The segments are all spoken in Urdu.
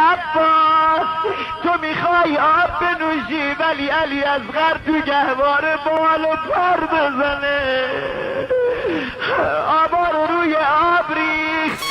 عباس تو میخوای آب بنوشی ولی علی اصغر تو گهواره بال پر بزنه آبا رو روی آب ریخت.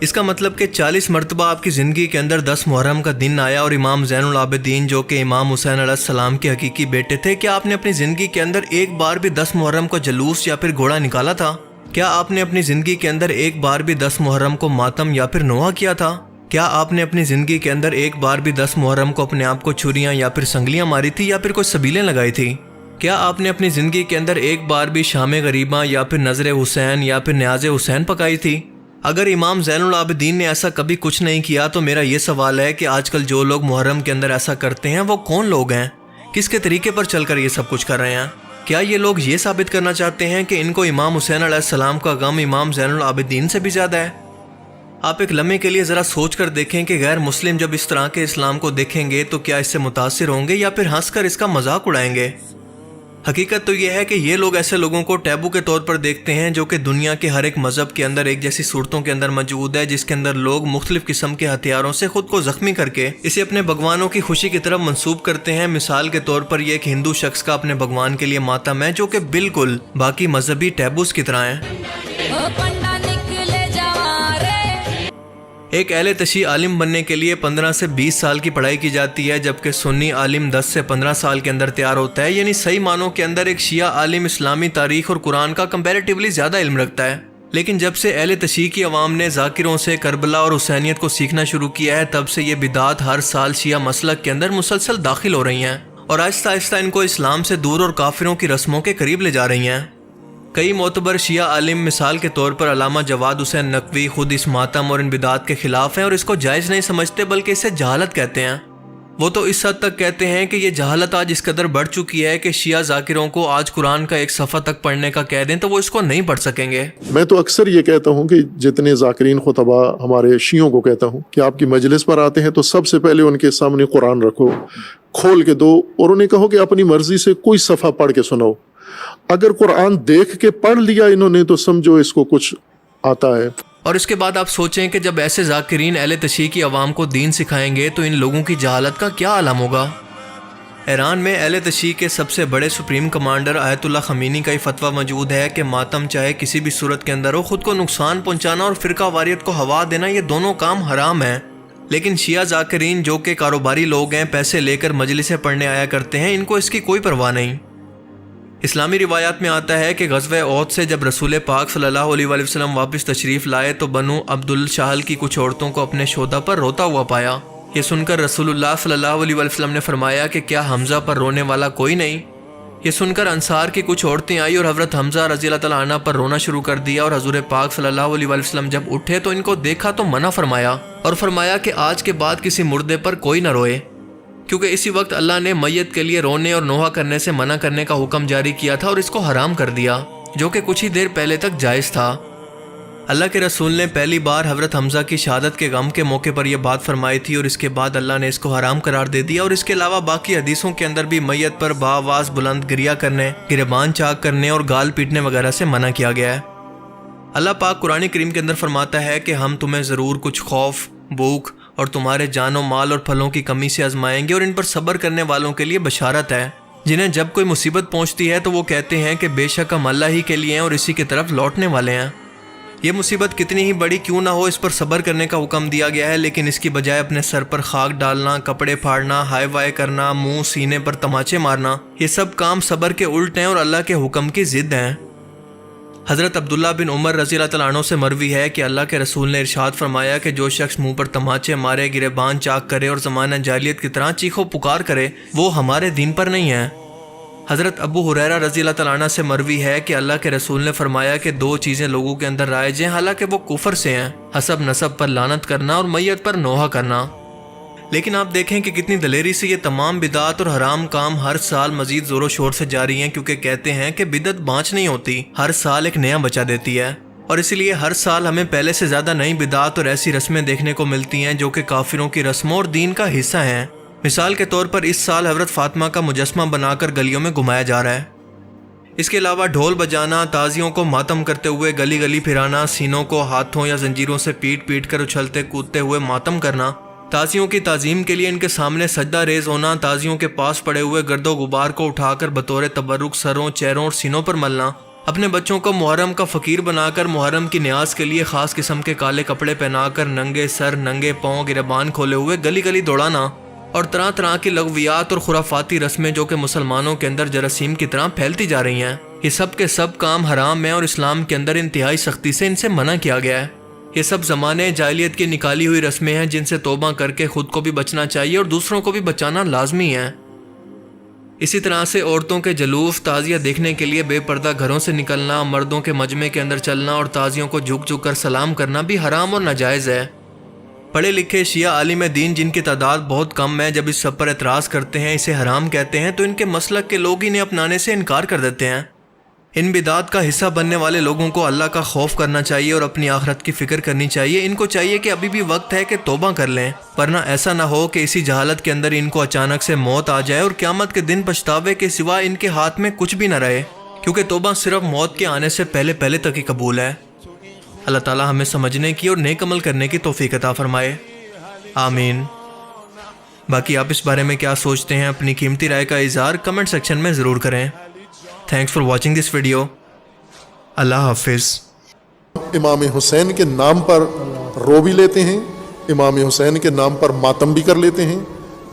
اس کا مطلب کہ 40 مرتبہ آپ کی زندگی کے اندر 10 محرم کا دن آیا اور امام زین العابدین جو کہ امام حسین علیہ السلام کے حقیقی بیٹے تھے، کیا آپ نے اپنی زندگی کے اندر ایک بار بھی 10 محرم کو جلوس یا پھر گھوڑا نکالا تھا؟ کیا آپ نے اپنی زندگی کے اندر ایک بار بھی 10 محرم کو ماتم یا پھر نوحہ کیا تھا؟ کیا آپ نے اپنی زندگی کے اندر ایک بار بھی 10 محرم کو اپنے آپ کو چھریاں یا پھر سنگلیاں ماری تھی یا پھر کوئی سبیلیں لگائی تھی؟ کیا آپ نے اپنی زندگی کے اندر ایک بار بھی شام غریباں یا پھر نظر حسین یا پھر نیاز حسین پکائی تھی؟ اگر امام زین العابدین نے ایسا کبھی کچھ نہیں کیا تو میرا یہ سوال ہے کہ آج کل جو لوگ محرم کے اندر ایسا کرتے ہیں وہ کون لوگ ہیں؟ کس کے طریقے پر چل کر یہ سب کچھ کر رہے ہیں؟ کیا یہ لوگ یہ ثابت کرنا چاہتے ہیں کہ ان کو امام حسین علیہ السلام کا غم امام زین العابدین سے بھی زیادہ ہے؟ آپ ایک لمحے کے لیے ذرا سوچ کر دیکھیں کہ غیر مسلم جب اس طرح کے اسلام کو دیکھیں گے تو کیا اس سے متاثر ہوں گے یا پھر ہنس کر اس کا مذاق اڑائیں گے؟ حقیقت تو یہ ہے کہ یہ لوگ ایسے لوگوں کو ٹیبو کے طور پر دیکھتے ہیں جو کہ دنیا کے ہر ایک مذہب کے اندر ایک جیسی صورتوں کے اندر موجود ہے، جس کے اندر لوگ مختلف قسم کے ہتھیاروں سے خود کو زخمی کر کے اسے اپنے بھگوانوں کی خوشی کی طرف منسوب کرتے ہیں۔ مثال کے طور پر یہ ایک ہندو شخص کا اپنے بھگوان کے لیے ماتم ہے جو کہ بالکل باقی مذہبی ٹیبوز کی طرح ہے۔ ایک اہل تشیع عالم بننے کے لیے 15 سے 20 سال کی پڑھائی کی جاتی ہے، جبکہ سنی عالم 10 سے 15 سال کے اندر تیار ہوتا ہے۔ یعنی صحیح معنوں کے اندر ایک شیعہ عالم اسلامی تاریخ اور قرآن کا کمپیریٹیولی زیادہ علم رکھتا ہے، لیکن جب سے اہل تشیع کی عوام نے ذاکروں سے کربلا اور حسینیت کو سیکھنا شروع کیا ہے، تب سے یہ بدعات ہر سال شیعہ مسلک کے اندر مسلسل داخل ہو رہی ہیں اور آہستہ آہستہ ان کو اسلام سے دور اور کافروں کی رسموں کے قریب لے جا رہی ہیں۔ کئی معتبر شیعہ عالم مثال کے طور پر علامہ جواد حسین نقوی خود اس ماتم اور ان بدعات کے خلاف ہیں اور اس کو جائز نہیں سمجھتے بلکہ اسے جہالت کہتے ہیں۔ وہ تو اس حد تک کہتے ہیں کہ یہ جہالت آج اس قدر بڑھ چکی ہے کہ شیعہ ذاکروں کو آج قرآن کا ایک صفحہ تک پڑھنے کا کہہ دیں تو وہ اس کو نہیں پڑھ سکیں گے۔ میں تو اکثر یہ کہتا ہوں کہ جتنے ذاکرین خطبہ ہمارے شیعوں کو کہتا ہوں کہ آپ کی مجلس پر آتے ہیں تو سب سے پہلے ان کے سامنے قرآن رکھو، کھول کے دو اور انہیں کہو کہ اپنی مرضی سے کوئی صفحہ پڑھ کے سناؤ۔ اگر قرآن دیکھ کے پڑھ لیا انہوں نے تو سمجھو اس کو کچھ آتا ہے۔ اور اس کے بعد آپ سوچیں کہ جب ایسے ذاکرین اہل تشیع کی عوام کو دین سکھائیں گے تو ان لوگوں کی جہالت کا کیا عالم ہوگا؟ ایران میں اہل تشیع کے سب سے بڑے سپریم کمانڈر آیت اللہ خمینی کا یہ فتویٰ موجود ہے کہ ماتم چاہے کسی بھی صورت کے اندر ہو، خود کو نقصان پہنچانا اور فرقہ واریت کو ہوا دینا یہ دونوں کام حرام ہیں۔ لیکن شیعہ ذاکرین جو کہ کاروباری لوگ ہیں، پیسے لے کر مجلسیں پڑھنے آیا کرتے ہیں، ان کو اس کی کوئی پرواہ نہیں۔ اسلامی روایات میں آتا ہے کہ غزوہ احد سے جب رسول پاک صلی اللہ علیہ وآلہ وسلم واپس تشریف لائے تو بنو عبد الشہل کی کچھ عورتوں کو اپنے شہداء پر روتا ہوا پایا۔ یہ سن کر رسول اللہ صلی اللہ علیہ وآلہ وسلم نے فرمایا کہ کیا حمزہ پر رونے والا کوئی نہیں؟ یہ سن کر انصار کی کچھ عورتیں آئی اور حضرت حمزہ رضی اللہ تعالیٰ عنہ پر رونا شروع کر دیا، اور حضور پاک صلی اللہ علیہ وآلہ وسلم جب اٹھے تو ان کو دیکھا تو منع فرمایا اور فرمایا کہ آج کے بعد کسی مردے پر کوئی نہ روئے، کیونکہ اسی وقت اللہ نے میت کے لیے رونے اور نوحہ کرنے سے منع کرنے کا حکم جاری کیا تھا اور اس کو حرام کر دیا، جو کہ کچھ ہی دیر پہلے تک جائز تھا۔ اللہ کے رسول نے پہلی بار حضرت حمزہ کی شہادت کے غم کے موقع پر یہ بات فرمائی تھی اور اس کے بعد اللہ نے اس کو حرام قرار دے دیا، اور اس کے علاوہ باقی حدیثوں کے اندر بھی میت پر بآواز بلند گریہ کرنے، گریبان چاک کرنے اور گال پیٹنے وغیرہ سے منع کیا گیا ہے۔ اللہ پاک قرآن کریم کے اندر فرماتا ہے کہ ہم تمہیں ضرور کچھ خوف، بھوک اور تمہارے جان و مال اور پھلوں کی کمی سے آزمائیں گے، اور ان پر صبر کرنے والوں کے لیے بشارت ہے، جنہیں جب کوئی مصیبت پہنچتی ہے تو وہ کہتے ہیں کہ بے شک ہم اللہ ہی کے لیے ہیں اور اسی کی طرف لوٹنے والے ہیں۔ یہ مصیبت کتنی ہی بڑی کیوں نہ ہو، اس پر صبر کرنے کا حکم دیا گیا ہے، لیکن اس کی بجائے اپنے سر پر خاک ڈالنا، کپڑے پھاڑنا، ہائے وائے کرنا، منہ سینے پر تماچے مارنا، یہ سب کام صبر کے الٹ ہیں اور اللہ کے حکم کی ضد ہیں۔ حضرت عبداللہ بن عمر رضی اللہ تعالیٰ عنہ سے مروی ہے کہ اللہ کے رسول نے ارشاد فرمایا کہ جو شخص منہ پر تماچے مارے، گریبان چاک کرے اور زمانہ جاہلیت کی طرح چیخو پکار کرے، وہ ہمارے دین پر نہیں ہے۔ حضرت ابو ہریرہ رضی اللہ تعالیٰ عنہ سے مروی ہے کہ اللہ کے رسول نے فرمایا کہ دو چیزیں لوگوں کے اندر رائج ہیں، حالانکہ وہ کفر سے ہیں، حسب نسب پر لعنت کرنا اور میت پر نوحہ کرنا۔ لیکن آپ دیکھیں کہ کتنی دلیری سے یہ تمام بدعات اور حرام کام ہر سال مزید زور و شور سے جاری ہیں، کیونکہ کہتے ہیں کہ بدعت بانچ نہیں ہوتی، ہر سال ایک نیا بچہ دیتی ہے، اور اسی لیے ہر سال ہمیں پہلے سے زیادہ نئی بدعات اور ایسی رسمیں دیکھنے کو ملتی ہیں جو کہ کافروں کی رسموں اور دین کا حصہ ہیں۔ مثال کے طور پر اس سال حضرت فاطمہ کا مجسمہ بنا کر گلیوں میں گھمایا جا رہا ہے۔ اس کے علاوہ ڈھول بجانا، تازیوں کو ماتم کرتے ہوئے گلی گلی پھرانا، سینوں کو ہاتھوں یا زنجیروں سے پیٹ پیٹ کر اچھلتے کودتے ہوئے ماتم کرنا، تازیوں کی تعظیم کے لیے ان کے سامنے سجدہ ریز ہونا، تازیوں کے پاس پڑے ہوئے گرد و غبار کو اٹھا کر بطور تبرک سروں، چہروں اور سینوں پر ملنا، اپنے بچوں کو محرم کا فقیر بنا کر محرم کی نیاز کے لیے خاص قسم کے کالے کپڑے پہنا کر ننگے سر ننگے پاؤں گریبان کھولے ہوئے گلی گلی دوڑانا اور طرح طرح کی لغویات اور خرافاتی رسمیں جو کہ مسلمانوں کے اندر جراثیم کی طرح پھیلتی جا رہی ہیں، یہ سب کے سب کام حرام ہیں اور اسلام کے اندر انتہائی سختی سے ان سے منع کیا گیا ہے۔ یہ سب زمانے جاہلیت کی نکالی ہوئی رسمیں ہیں جن سے توبہ کر کے خود کو بھی بچنا چاہیے اور دوسروں کو بھی بچانا لازمی ہے۔ اسی طرح سے عورتوں کے جلوس تعزیہ دیکھنے کے لیے بے پردہ گھروں سے نکلنا، مردوں کے مجمع کے اندر چلنا اور تعزیوں کو جھک جھک کر سلام کرنا بھی حرام اور ناجائز ہے۔ پڑھے لکھے شیعہ عالم دین جن کی تعداد بہت کم ہے، جب اس سب پر اعتراض کرتے ہیں، اسے حرام کہتے ہیں، تو ان کے مسلک کے لوگ انہیں اپنانے سے انکار کر دیتے ہیں۔ ان بدعات کا حصہ بننے والے لوگوں کو اللہ کا خوف کرنا چاہیے اور اپنی آخرت کی فکر کرنی چاہیے۔ ان کو چاہیے کہ ابھی بھی وقت ہے کہ توبہ کر لیں، ورنہ ایسا نہ ہو کہ اسی جہالت کے اندر ان کو اچانک سے موت آ جائے اور قیامت کے دن پچھتاوے کے سوا ان کے ہاتھ میں کچھ بھی نہ رہے، کیونکہ توبہ صرف موت کے آنے سے پہلے تک ہی قبول ہے۔ اللہ تعالی ہمیں سمجھنے کی اور نیک عمل کرنے کی توفیق عطا فرمائے، آمین۔ باقی آپ اس بارے میں کیا سوچتے ہیں؟ اپنی قیمتی رائے کا اظہار کمنٹ سیکشن میں ضرور کریں۔ Thanks for watching this video. اللہ حافظ۔ امام حسین کے نام پر رو بھی لیتے ہیں، امام حسین کے نام پر ماتم بھی کر لیتے ہیں،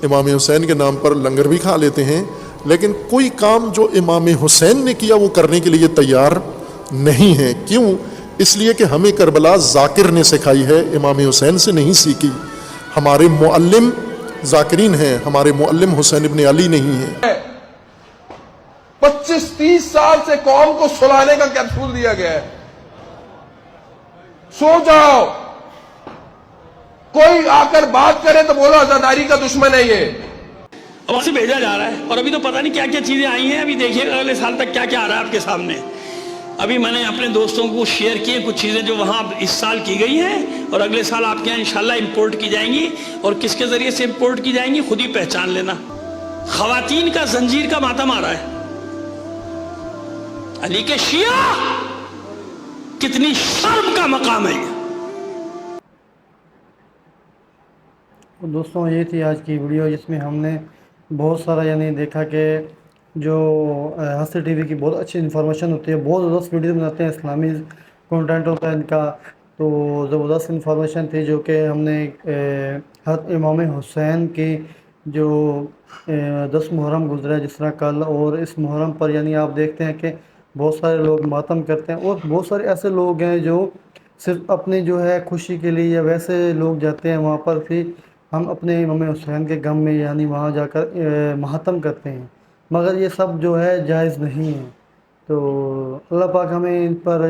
امام حسین کے نام پر لنگر بھی کھا لیتے ہیں، لیکن کوئی کام جو امام حسین نے کیا وہ کرنے کے لیے تیار نہیں ہے۔ کیوں؟ اس لیے کہ ہمیں کربلا ذاکر نے سکھائی ہے، امام حسین سے نہیں سیکھی۔ ہمارے معلم ذاکرین ہیں، ہمارے معلم حسین ابن علی نہیں ہیں۔ 25-30 سال سے قوم کو سلانے کا کیپسول دیا گیا ہے، سو جاؤ، کوئی آ کر بات کرے تو بولو عزاداری کا دشمن ہے یہ۔ وہاں سے بھیجا جا رہا ہے اور ابھی تو پتہ نہیں کیا کیا چیزیں آئی ہیں، ابھی دیکھیے اگلے سال تک کیا کیا آ رہا ہے آپ کے سامنے۔ ابھی میں نے اپنے دوستوں کو شیئر کیے کچھ چیزیں جو وہاں اس سال کی گئی ہیں اور اگلے سال آپ کے یہاں انشاءاللہ امپورٹ کی جائیں گی، اور کس کے ذریعے سے امپورٹ کی جائیں گی خود ہی پہچان لینا۔ خواتین کا زنجیر کا ماتم آ رہا ہے، علی کے شیعہ، کتنی شرم کا مقام ہے یہ۔ دوستوں یہ تھی آج کی ویڈیو، جس میں ہم نے بہت سارا دیکھا کہ جو ہستی ٹی وی کی بہت اچھی انفارمیشن ہوتی ہے، بہت زبردست ویڈیو بناتے ہیں، اسلامی کنٹینٹ ہوتا ہے ان کا، تو زبردست انفارمیشن تھی جو کہ ہم نے حضرت امام حسین کی جو 10 محرم گزرا جس طرح کل، اور اس محرم پر آپ دیکھتے ہیں کہ بہت سارے لوگ ماتم کرتے ہیں، اور بہت سارے ایسے لوگ ہیں جو صرف اپنی خوشی کے لیے یا ویسے لوگ جاتے ہیں وہاں پر، پھر ہم اپنے امام حسین کے غم میں وہاں جا کر ماتم کرتے ہیں، مگر یہ سب جائز نہیں ہے۔ تو اللہ پاک ہمیں ان پر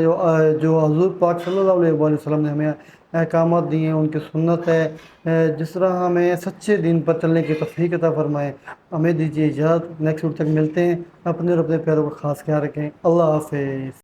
جو حضور پاک صلی اللہ علیہ وسلم نے ہمیں احکامات دیے ہیں، ان کی سنت ہے، جس طرح ہمیں سچے دین پر چلنے کی توفیق عطا فرمائے۔ ہمیں دیجیے اجازت، نیکسٹ ویڈیو تک ملتے ہیں، اپنے اور اپنے پیاروں کا خاص خیال رکھیں۔ اللہ حافظ۔